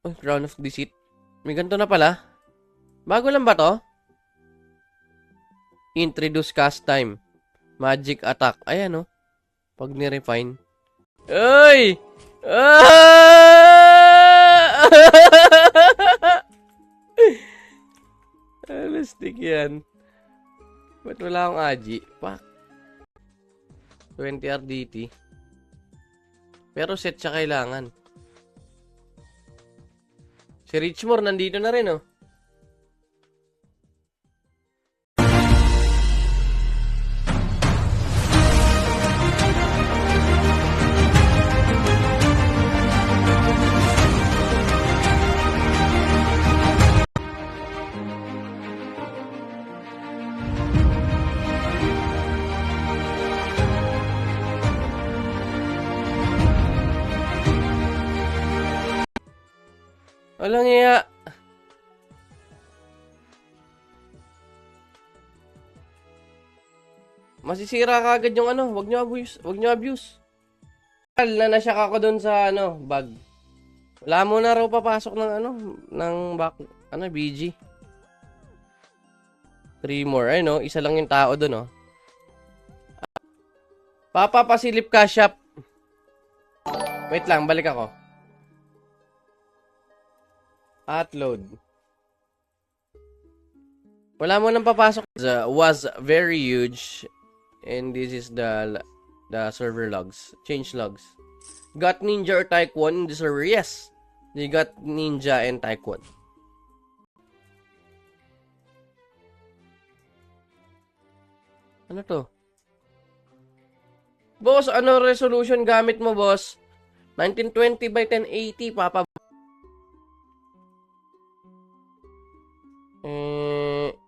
Oh, Crown of Deceit. May ganito na pala. Bago lang ba to? Introduce cast time. Magic attack. Ayan, oh. Pag ni-refine. Ay! Ah! Alastik yan. Ba't wala akong Aji? Pak. 20 RDT. Pero set siya kailangan. Si Richmore nandito na rin, oh. Walang iya. Masisira ka agad yung ano. Wag nyo abuse. Wag nyo abuse. Nanasyak ako dun sa ano, bag. Wala mo na raw papasok ng ano, ng back, ano, BG. 3 more. Ay no, isa lang yung tao dun, oh. Papapasilip ka, shop. Wait lang, balik ako. Upload. Wala mo nang papasok. Was very huge. And this is the server logs. Change logs. Got Ninja or Taekwon in the server? Yes. They got Ninja and Taekwon. Ano to? Boss, ano resolution gamit mo, boss? 1920 by 1080, papa.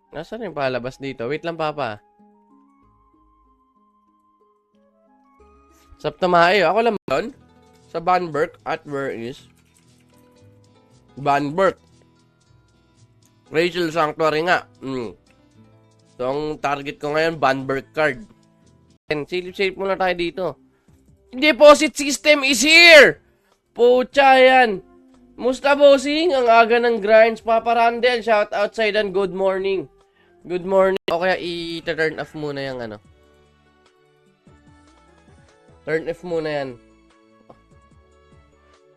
Nasaan yung palabas dito? Wait lang, papa. Saptamae, ako lang ba yun? Sa Banberg, at where is? Banberg. Rachel Sanctuary nga. So, ang target ko ngayon, Banberg card. Silip-silip muna tayo dito. Deposit system is here! Pucha yan. Musta, bossing? Ang aga ng grinds. Papa Randel, shout outside and good morning. Good morning. O kaya i-turn off muna yung ano. Turn off muna yan.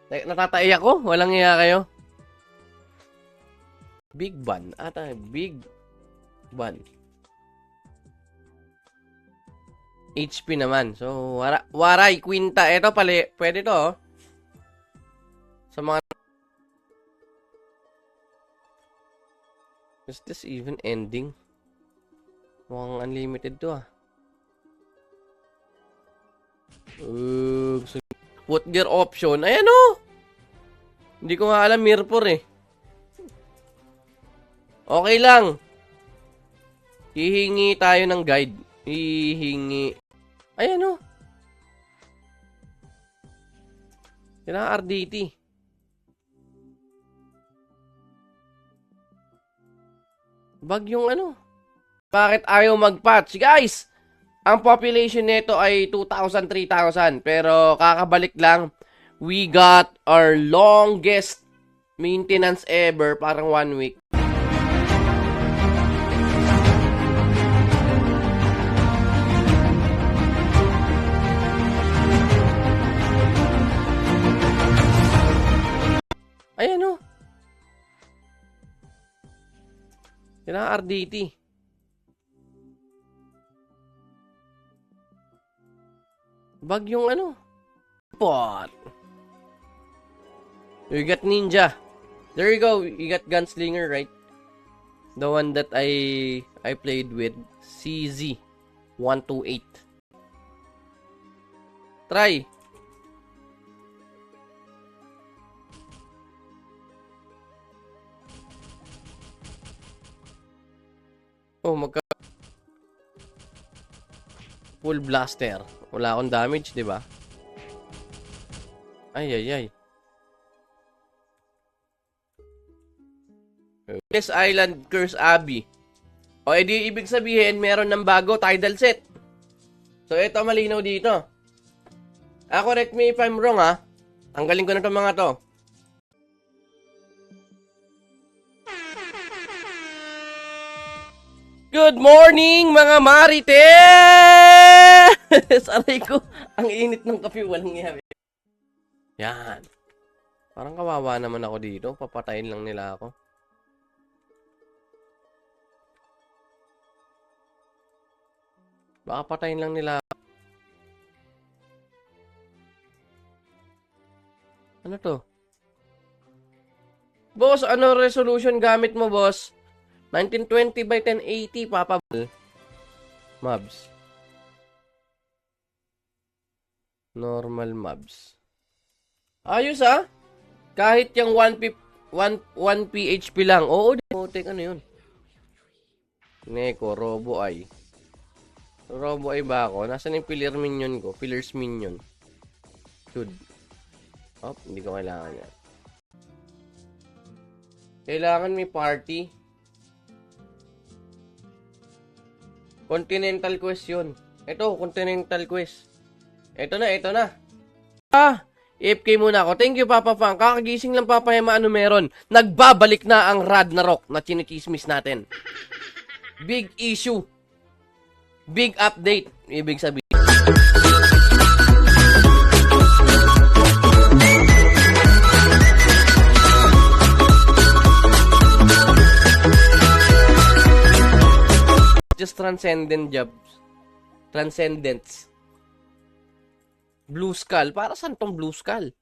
Natatai ako? Walang iya kayo? Big Ban. Ata, Big Ban. HP naman. So, Waray, Quinta. Ito pala, pwede to, oh. Sa mga... Is this even ending? Mukhang unlimited to, ah. Put gear option. Ayan, oh. Hindi ko nga alam, Mirpor, eh. Okay lang. Hihingi tayo ng guide. Hihingi. Ayan, oh. Kailangan RDT. Bag yung ano. Bakit ayaw mag-patch? Guys, ang population nito ay 2,000, 3,000. Pero kakabalik lang. We got our longest maintenance ever. Parang 1 week. Ayan, oh. Kailangan RDT. Bag yung ano. Pot. You got Ninja. There you go. You got Gunslinger, right? The one that I played with. CZ128. Try. Oh, full blaster. Wala akong damage, di ba? Ay, ay, ay. Yes, Island Curse Abbey. O, edi ibig sabihin, meron ng bago tidal set. So, ito malinaw dito. Correct me if I'm wrong, ha? Tanggalin ko na itong mga to. Good morning, mga marites! Aray ko, ang init ng kape, walang yabi. Yan. Parang kawawa naman ako dito. Papatayin lang nila ako. Baka patayin lang nila. Ano to? Boss, ano resolution gamit mo, boss? 1920 by 1080, Papa. Mobs. Normal mobs. Ayos ah. Kahit yung 1 PHP lang. Oo, ano yun? Neko, Robo Eye. Robo Eye ba ako? Nasaan yung filler minion ko? Fillers minion. Dude. Oh, hindi ko kailangan yan. Kailangan may party. Continental Quest yun. Ito, Continental Quest. Ito na. AFK muna ako. Thank you, Papa Fang. Kakagising lang, Papa Yama, ano meron? Nagbabalik na ang Ragnarok na chinichismis natin. Big issue. Big update. Ibig sabihin. Just transcendent jobs. Transcendence. Blue Skull. Para saan tong Blue Skull?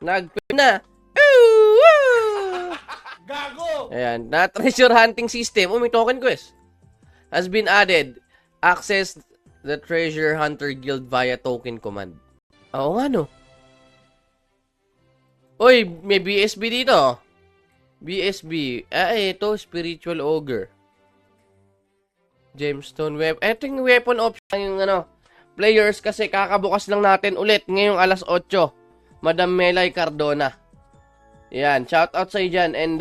Na. Gago! Ayan. Na treasure hunting system. May token quest. Has been added. Access the treasure hunter guild via token command. Oo nga no. Uy, may BSB dito. BSB. Ito, Spiritual Ogre. Gemstone Weapon. Ito yung weapon option yung players kasi kakabukas lang natin ulit ngayong alas 8. Madam Melay Cardona. Yan, shout out sa dyan. And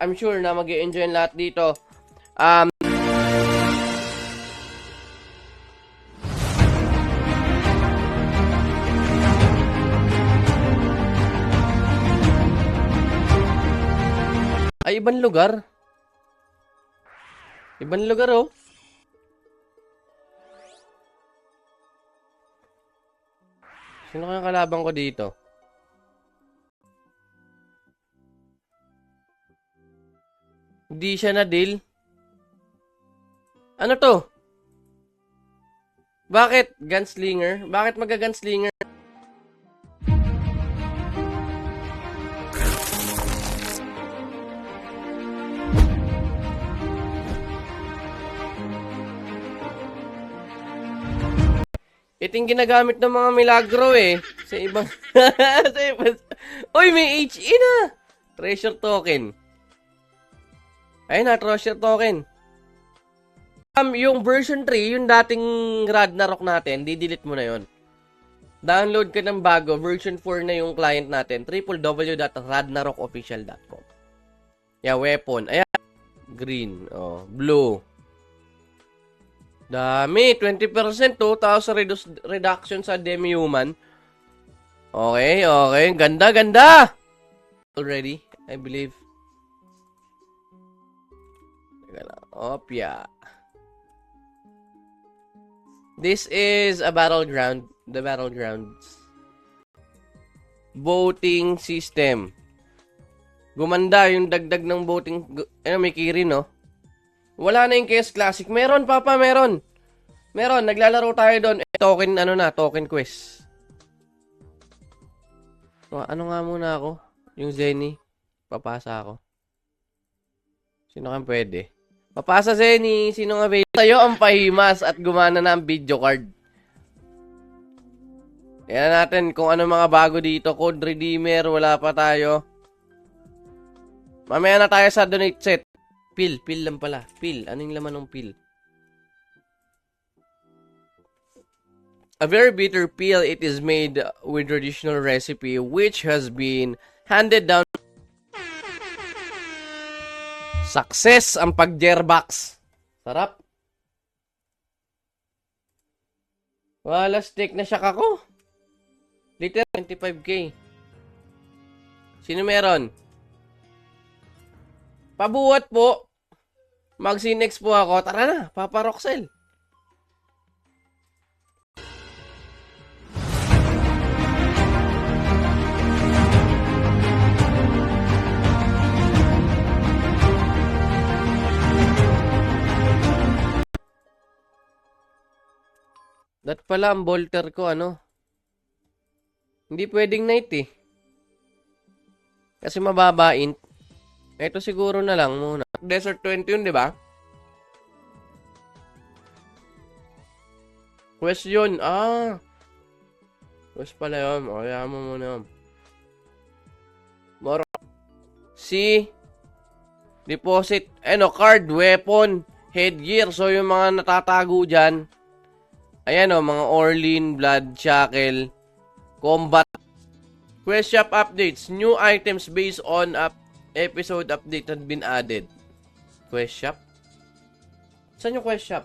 I'm sure na mag-i-enjoy lahat dito. Ay, ibang lugar. Ibang lugar, oh. Sino kaya kalaban ko dito? Hindi siya na deal. Ano to? Bakit gunslinger? Bakit magga-gunslinger? Ito yung ginagamit ng mga milagro eh. Sa ibang... Uy, may HE na! Treasure token. Ayun na, treasure token. Yung version 3, yung dating Ragnarok natin, di-delete mo na yon. Download ka ng bago, version 4 na yung client natin, www.ragnarokofficial.com. Yeah, weapon. Ayan. Green. Oh, blue. Dami, 20%, 2,000 reduction sa demi-human. Okay. Ganda. Already, I believe. Opya. This is a battleground. The battlegrounds. Voting system. Gumanda yung dagdag ng voting. May kiri, no? Wala na yung KS Classic. Meron, Papa, meron. Naglalaro tayo doon. Token, token quest. Ano nga muna ako? Yung Zenny. Papasa ako. Sino kang pwede? Papasa Zenny. Sino nga available? Sa'yo ang pahimas at gumana na ang video card. Yan natin kung ano mga bago dito. Code Redeemer. Wala pa tayo. Mamaya na tayo sa donate set. Pill lang pala. Pill. Ano yung laman ng pill? A very bitter pill. It is made with traditional recipe which has been handed down. Success ang pag-jerbox. Sarap. Wala, steak na siya kako. Liter 25k. Sino meron? Pabuhat po. Mag-sinex po ako. Tara na, Papa Roxel. Dat pala ang bolter ko, ano? Hindi pwedeng night eh. Kasi mababain. Ito siguro na lang muna. Desert 20 yun, di ba? Question. Quest pala yun. O, kaya mo muna yun. More. C. Deposit. Card, weapon, headgear. So, yung mga natatago dyan. Ayan o, mga Orlin, Blood, Shackle, Combat. Quest shop updates. New items based on episode update had been added. Quest shop? Saan yung quest shop?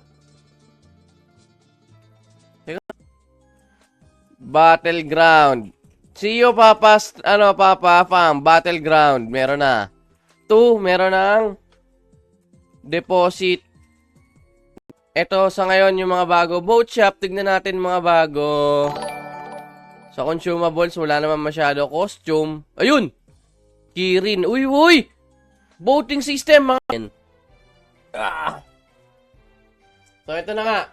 Teka. Battleground. See you, Papa, Papa Fam. Battleground. Meron na. 2, meron ng deposit. Ito, sa ngayon, yung mga bago. Boat shop, tignan natin mga bago. Sa consumables, wala naman masyado. Costume. Ayun! Kirin. Uy! Boating system, mga... So, ito na nga.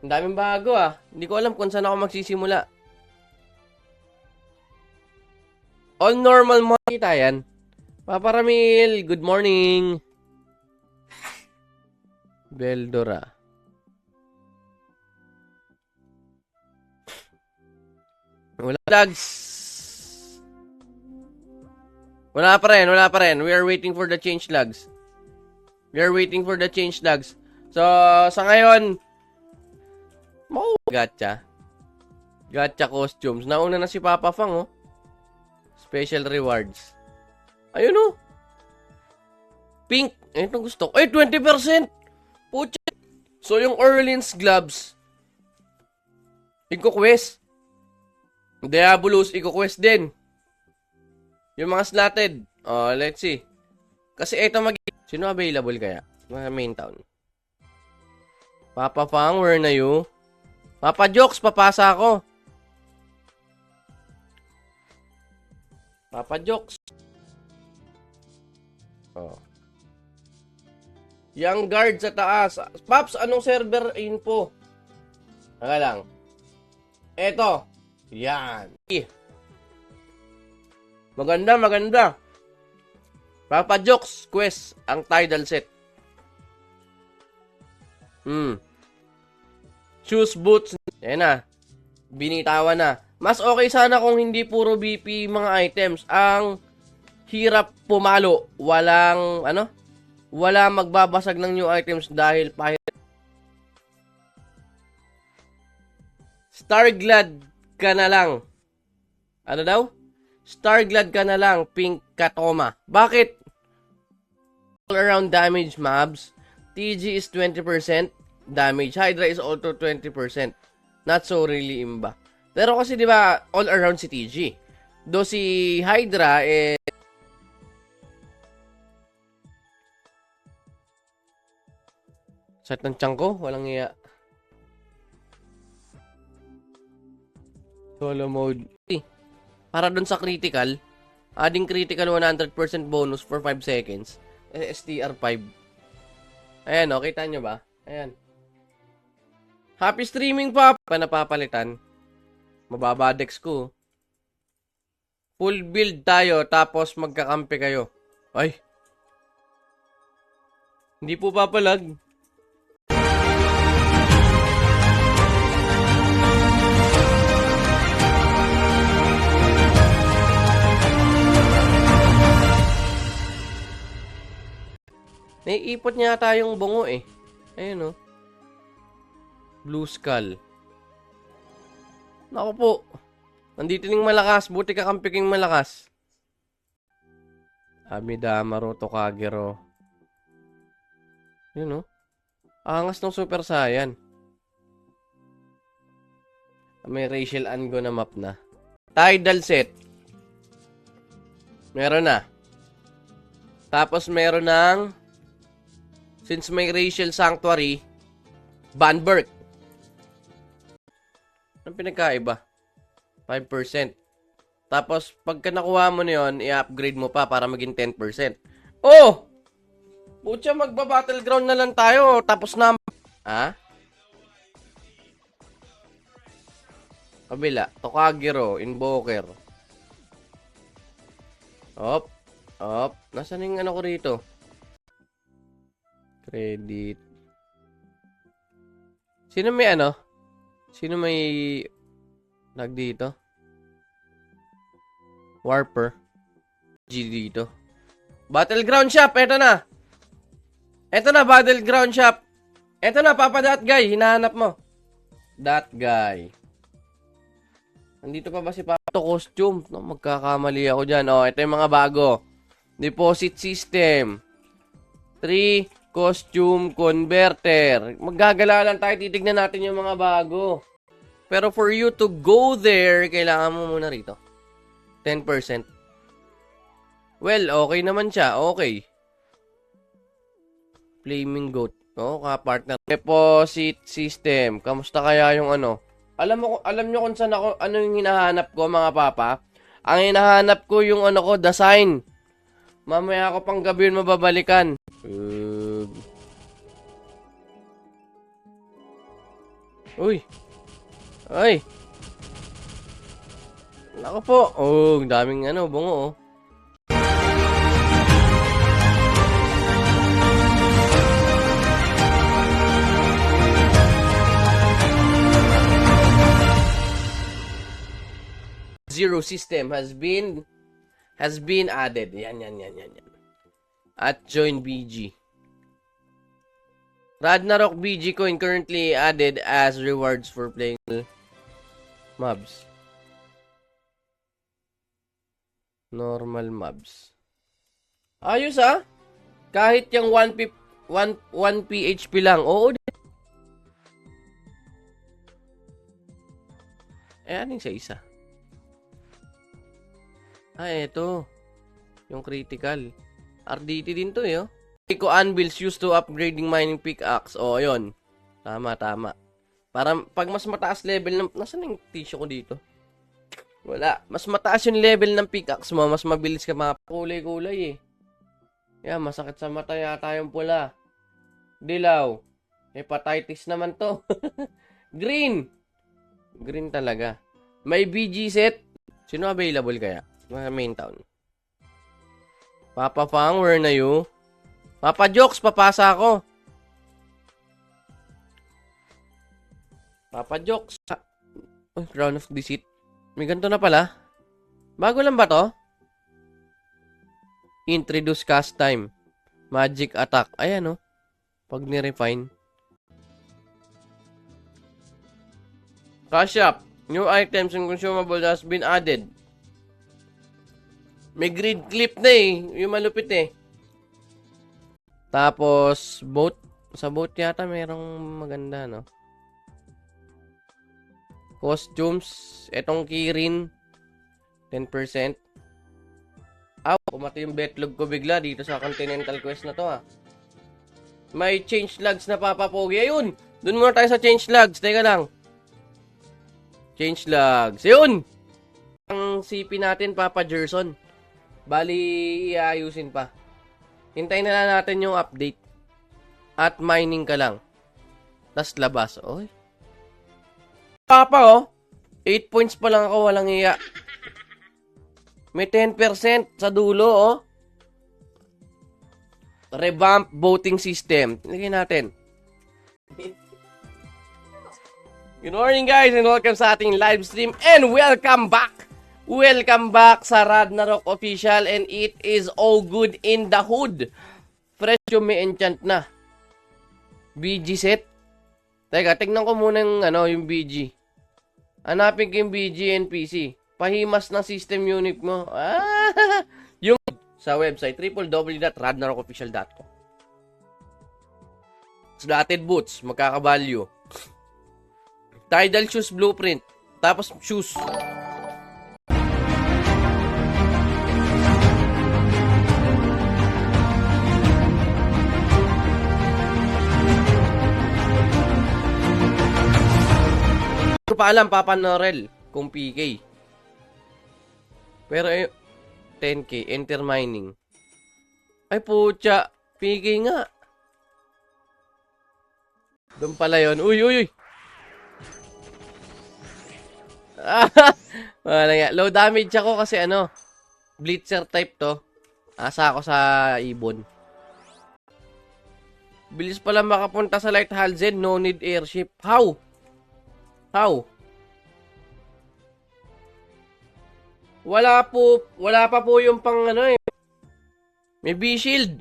Ang daming bago, Hindi ko alam kung saan ako magsisimula. All normal mo. Kita yan. Papa Ramil, good morning. Beldora. Wala lags. Wala pa rin. We are waiting for the change lags. So, sa ngayon, Gacha. Gacha costumes. Nauna na si Papa Fang, Special rewards. Ayun, Pink. Ito gusto ko. 20%! Pucha. So, yung Orleans gloves, i-quest. Diabolus, i-quest din. Yung mga slotted. Let's see. Kasi ito sino available kaya? Mga main town. Papa Fang, where na you? Papa Jokes, papasa ako. Papa Jokes. Young guard sa taas. Paps, anong server info? Taka lang. Eto. Yan. Maganda. Papa Jokes quest. Ang tidal set. Shoes, boots. Yan na. Binitawan na. Mas okay sana kung hindi puro BP mga items. Ang hirap pumalo. Wala magbabasag ng new items dahil Starglad ka na lang. Ano daw? Starglad ka na lang, Pink Katoma. Bakit? All around damage mobs. TG is 20% damage. Hydra is also 20%. Not so really imba. Pero kasi di ba all around si TG. Do si Hydra Set ng tiyan ko, walang iya. Solo mode. Para dun sa critical, adding critical 100% bonus for 5 seconds. STR 5. Ayan, kita nyo ba? Ayan. Happy streaming pa! Napapalitan. Mababa dex ko. Full build tayo, tapos magkakampi kayo. Ay. Hindi po papalag. Naiipot niya tayong bungo Ayun Blue Skull. Naku po. Nandito ning malakas. Buti kakampiking malakas. Amidama Roto Kagero. Yun Angas ng Super Saiyan. May Rachel Ango na map na. Tidal set. Meron na. Tapos meron ng, since may racial sanctuary, Banberg. Anong pinagkaiba? 5%. Tapos, pagka nakuha mo na yun, i-upgrade mo pa para maging 10%. Oh! Pucha, magba-battleground na lang tayo. Tapos na. Ha? Kabila. Tokagiro. Invoker. Op. Nasaan yung ano ko rito? Credit. Sino may ano? Sino may lag dito? Warper. G dito. Battleground shop. Eto na. Battleground shop. Eto na, Papa That Guy. Hinahanap mo. That Guy. Nandito pa ba si Papa? Ito, costume. No, magkakamali ako dyan. Oh, ito yung mga bago. Deposit system. 3 costume converter. Maggagala lang tayo. Titignan natin yung mga bago. Pero for you to go there, kailangan mo muna rito. 10%. Well, okay naman siya. Okay. Flaming Goat. Oh, ka-partner. Deposit system. Kamusta kaya yung ano? Alam nyo kung saan ako, ano yung hinahanap ko, mga papa? Ang hinahanap ko yung ano ko, the sign. Mamaya ako pang gabi yun mababalikan. Uy. Ay. Nako po. Oh, ang daming ano, bungo oh. Zero system has been added. Yan. At join BG. Ragnarok BG coin currently added as rewards for playing mobs. Normal mobs. Ayos ah. Kahit yung 1 PHP lang. Oo. Aning sa isa. Eto. Yung critical. RDT din to eh, oh. Eco anvils used to upgrading mining pickaxe. Oh, ayun. Tama. Para pag mas mataas level ng... Nasaan yung tissue ko dito? Wala. Mas mataas yung level ng pickaxe mo, mas mabilis ka mga kulay-kulay eh. Yan, masakit sa mata yata yung pula. Dilaw. Hepatitis naman to. Green. Green talaga. May BG set. Sino available kaya? Mga main town. Papa Fang, where na you? Papa Jokes, papasa ako. Papa Jokes. Round of Deceit. May ganito na pala. Bago lang ba to? Introduce cast time. Magic attack. Ayan oh. Pag ni-refine. Cash shop. New items and consumable has been added. May grid clip na eh. Yung malupit eh. Tapos, boat. Sa boat yata mayroong maganda, no? Costumes. Etong Kirin. 10%. Kumati yung betlog ko bigla dito sa Continental Quest na to, ah. May change logs na papapogi. Ayun! Doon muna tayo sa change logs. Teka lang. Change logs. Ayun! Ang CP natin, Papa Gerson. Bali, iayusin pa. Hintayin na lang natin yung update. At mining ka lang. Tas labas. Oy. Papa, oh. 8 points pa lang ako, walang iya. May 10% sa dulo, oh. Revamp voting system. Tingnan natin. Good morning, guys, and welcome sa ating live stream. And welcome back! Welcome back sa Ragnarok Official, and it is all good in the hood. Fresh yung may enchant na. BG set. Teka, tignan ko muna yung, yung BG. Hanapin ko yung BG NPC. Pahimas ng system unit mo. Yung sa website, www.ragnarokofficial.com. Slotted boots, magkakabalyo. Tidal shoes blueprint. Tapos shoes. ko pa alam, Papa Norel, kung PK. Pero 10k, enter mining. Ay, putya. PK nga. Doon pala yun. Uy, uy, uy. Wala nga. Low damage ako kasi Blitzer type to. Asa ako sa ibon. Bilis pala makapunta sa Light Halzen. No need airship. How? How? Wala pa po yung pang May B-shield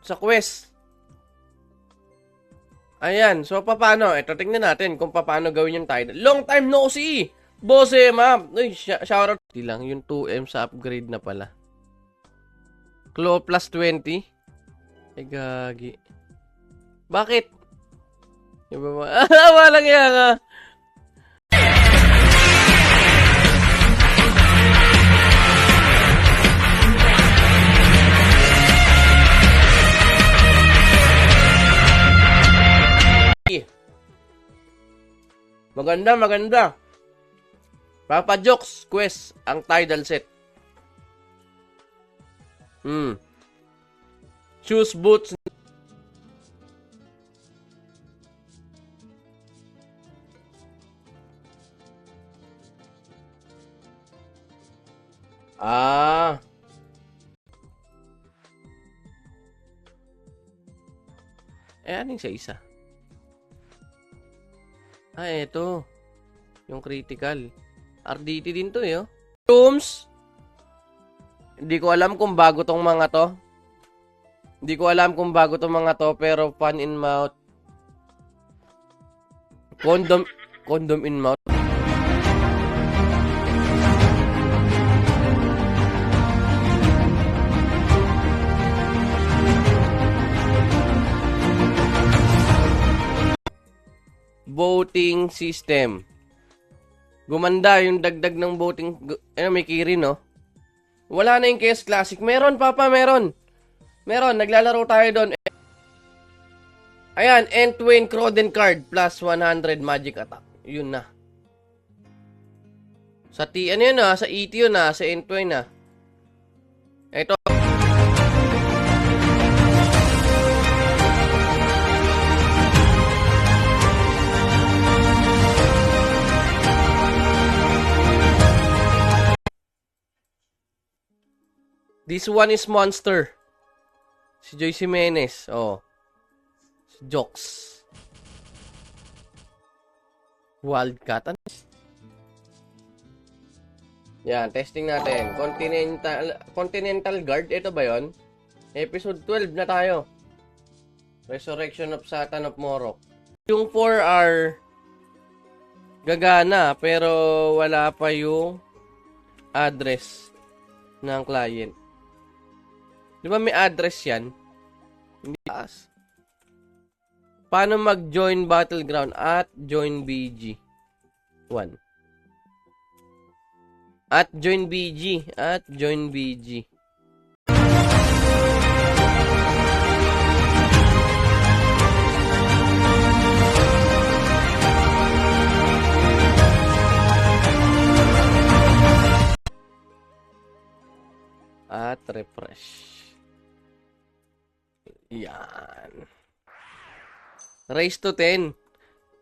sa quest. Ayan. So, paano? Ito, tingnan natin kung paano gawin yung tidal. Long time no see! Bose, ma'am. Uy, shoutout. Di lang, yung 2M sa upgrade na pala. Claw plus 20. Ay, gagi. Bakit? Iba ba? Walang yan nga. Maganda, maganda. Papa Jokes quest ang tidal set. Shoes, boots. Ah. Aning sa isa. Eto. Yung critical. RDT din to, oh. Rooms. Hindi ko alam kung bago tong mga to. Pero pan in mouth. Condom in mouth. Voting system. Gumanda yung dagdag ng voting. May kiri, no? Wala na yung KS Classic. Meron, Papa, meron. Naglalaro tayo doon. Ayan, Entwain Croden card plus 100 magic attack. Yun na. Sa sa ET yun sa Entwain na. Ito. This one is Monster. Si Joy Jimenez. Oh. Si Jokes. Wildcat. Yan, testing natin. Continental Guard. Ito ba yon? Episode 12 na tayo. Resurrection of Satan of Morok. Yung 4R gagana pero wala pa yung address ng client. Di ba may address yan? Hindi taas. Paano mag-join Battleground at join BG? 1. At join BG. At refresh. Yan. Race to 10.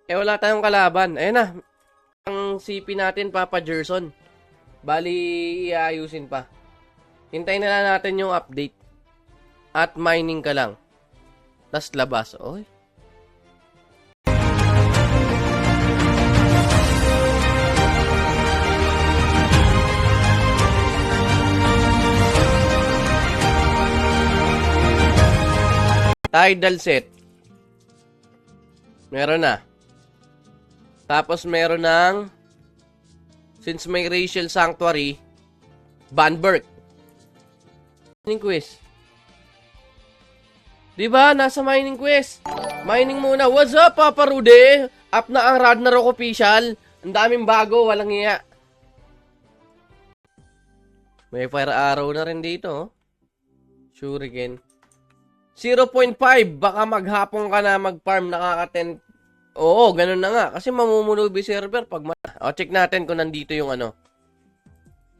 Wala tayong kalaban. Ayun na. Ang CP natin, Papa Gerson. Bali, iayusin pa. Hintayin na lang natin yung update. At mining ka lang. Tas labas. Oy. Tidal set. Meron na. Tapos meron ng since may racial sanctuary, Banberg. Mining quest. Diba? Nasa mining quest. Mining muna. What's up, Papa Rude? Up na ang Ragnarok official. Ang daming bago. Walang iya. May fire arrow na rin dito. Oh. Shuriken. 0.5. Baka maghapon ka na mag-farm. Nakaka Oo, ganun na nga. Kasi mamumunubi server pag check natin kung nandito yung ano.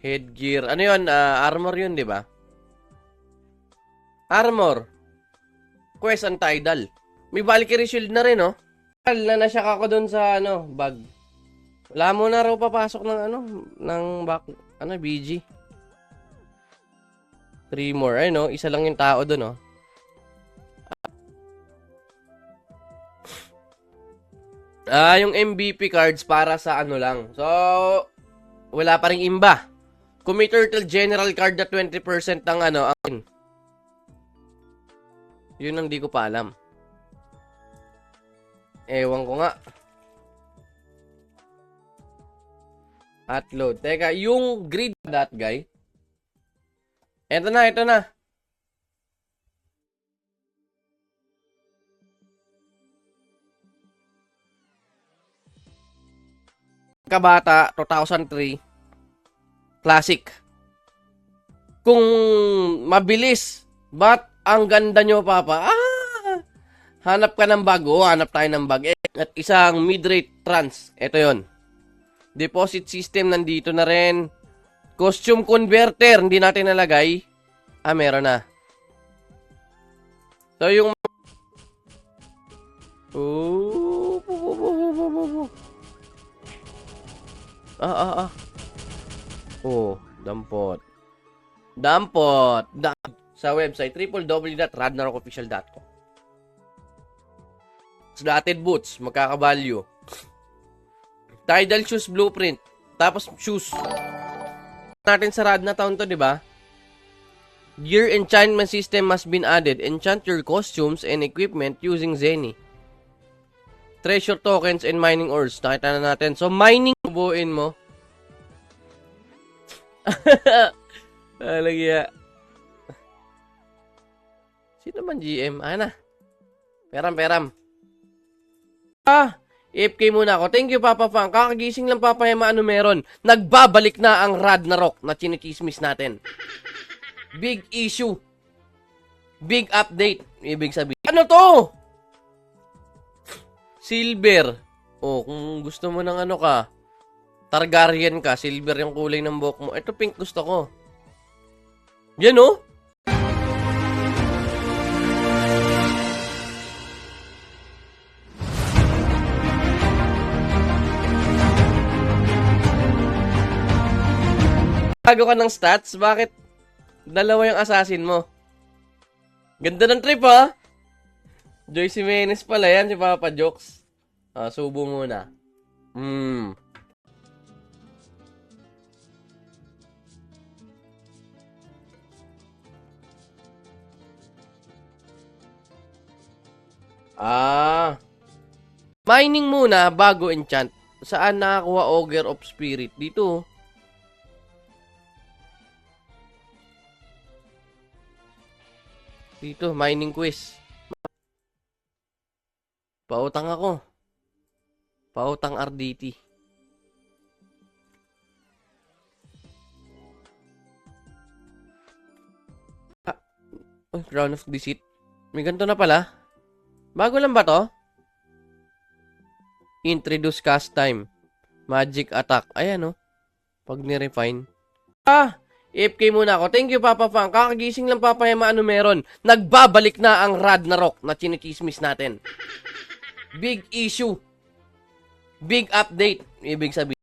Headgear. Ano yun? Armor yun, di ba? Armor. Quest and Tidal. May Valkyrie Shield na rin, oh. Nanasyak ako dun sa, ano, bag. Wala mo na raw papasok ng, ano, ng BG. 3 more. Ay, no? Isa lang yung tao dun, oh. Yung MVP cards para sa ano lang. So, wala pa ring imba. Kung may Turtle General card na 20% ng ano, yun ang di ko pa alam. Ewan ko nga. Upload. Teka, yung grid that guy. Ito na, ito na. Kabata, 2003. Classic. Kung mabilis, but ang ganda nyo, Papa. Hanap ka ng bag. Hanap tayo ng bag. At isang mid-rate trans. Ito yon. Deposit system nandito na rin. Costume converter. Hindi natin nalagay. Meron na. So, yung... dampot. Sa website, www.ragnarokofficial.com. Slotted boots, magkakabalyo. Tidal shoes blueprint. Tapos shoes. Natin sa Radna Town to, di ba? Gear enchantment system must been added. Enchant your costumes and equipment using Zenny. Treasure tokens and mining ores. Nakita na natin. So, mining, buuin mo. Alagya. Sino man GM? Na. Peram. AFK muna ako. Thank you, Papa Fang. Kakagising lang, Papa Yama, ano meron? Nagbabalik na ang Ragnarok na chinikismis natin. Big issue. Big update. Ibig sabihin. Ano to? Silver. Kung gusto mo ng ano ka, Targaryen ka, silver yung kulay ng buhok mo. Ito pink gusto ko. Yan, oh. Bago ka ng stats, bakit dalawa yung assassin mo? Ganda ng trip, ha? Joyce Jimenez pala yan, si Papa Jokes. Subo muna. Mining muna bago enchant. Saan nakakuha Ogre of Spirit? Dito. Dito, mining quest. Pautang ako. Pautang RDT. Crown of Deceit. May ganito na pala. Bago lang ba to? Introduce cast time. Magic attack. Ayan, oh. Pag ni-refine. AFK muna ako. Thank you, Papa Fang. Kakagising lang, Papa Yama, ano meron? Nagbabalik na ang Ragnarok na chinikismis natin. Big issue. Big update. Ibig sabihin.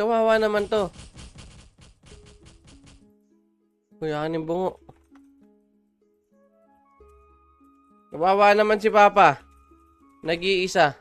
Kawawa naman to. Kuyanin bungo. Kawawa naman si Papa. Nag-iisa.